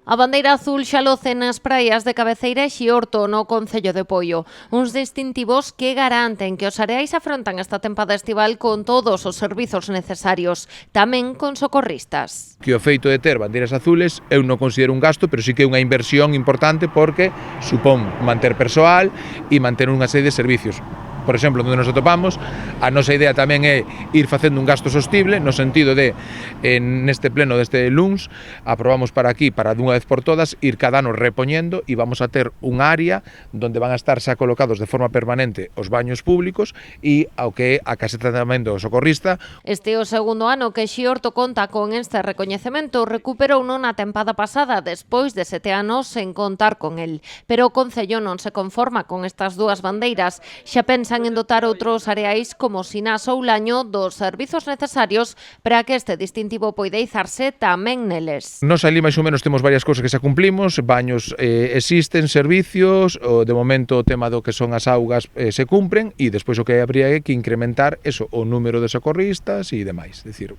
A bandeira azul xa loce nas praias de Cabeceira e Xiorto, no concello de Poio. Uns distintivos que garanten que os areais afrontan esta tempada estival con todos os servizos necesarios, tamén con socorristas. Que o feito de ter bandeiras azules eu non considero un gasto, pero sí que é unha inversión importante porque supón manter persoal e manter unha serie de servicios. Por exemplo, onde nos atopamos, a nosa idea tamén é ir facendo un gasto sostible, no sentido de, neste pleno deste luns, aprobamos para aquí, para dunha vez por todas, ir cada ano repoñendo e vamos a ter un área donde van a estar xa colocados de forma permanente os baños públicos e ao que é a caseta tamén do socorrista. Este é o segundo ano que Xiorto conta con este recoñecemento, recuperou na tempada pasada, despois de 7 anos sen contar con el. Pero o Concello non se conforma con estas dúas bandeiras, xa pensan en dotar outros areais como Sinás ou Laño dos servizos necesarios para que este distintivo poida izarse tamén neles. Nos ali máis ou menos temos varias cousas que xa cumplimos, baños existen, servicios, de momento o tema do que son as augas se cumpren e despois o que habría é que incrementar eso, o número de socorristas e demais, é dicir,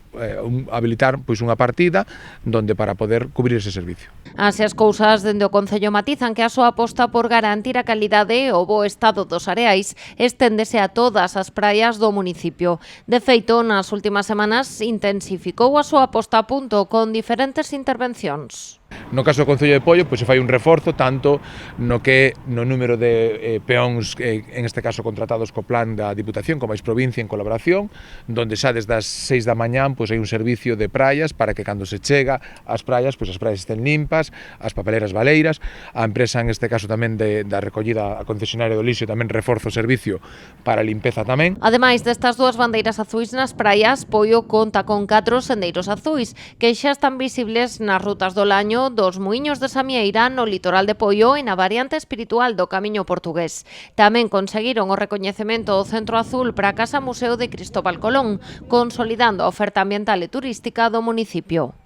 habilitar pois unha partida donde para poder cubrir ese servicio. Así as cousas, dende o Concello matizan que a súa aposta por garantir a calidade e o bo estado dos areais esténdese a todas as praias do municipio. De feito, nas últimas semanas intensificou a súa posta a punto con diferentes intervencións. No caso do Concello de Poio, pois se fai un reforzo tanto no que no número de peóns, en este caso contratados co plan da Diputación, como a provincia en colaboración, donde xa desde as 6 da mañán pois hai un servicio de praias para que cando se chega ás praias, pois as praias estén limpas, as papeleras baleiras, a empresa en este caso tamén da recollida, a concesionaria do lixo tamén reforza o servicio para a limpeza tamén. Ademais destas dúas bandeiras azuis nas praias, Poio conta con 4 sendeiros azuis que xa están visibles nas rutas do Laño, dos Muiños de Samieira, no litoral de Poio e na variante espiritual do Camiño Portugués. Tamén conseguiron o recoñecemento do Centro Azul para a Casa Museo de Cristóbal Colón, consolidando a oferta ambiental e turística do municipio.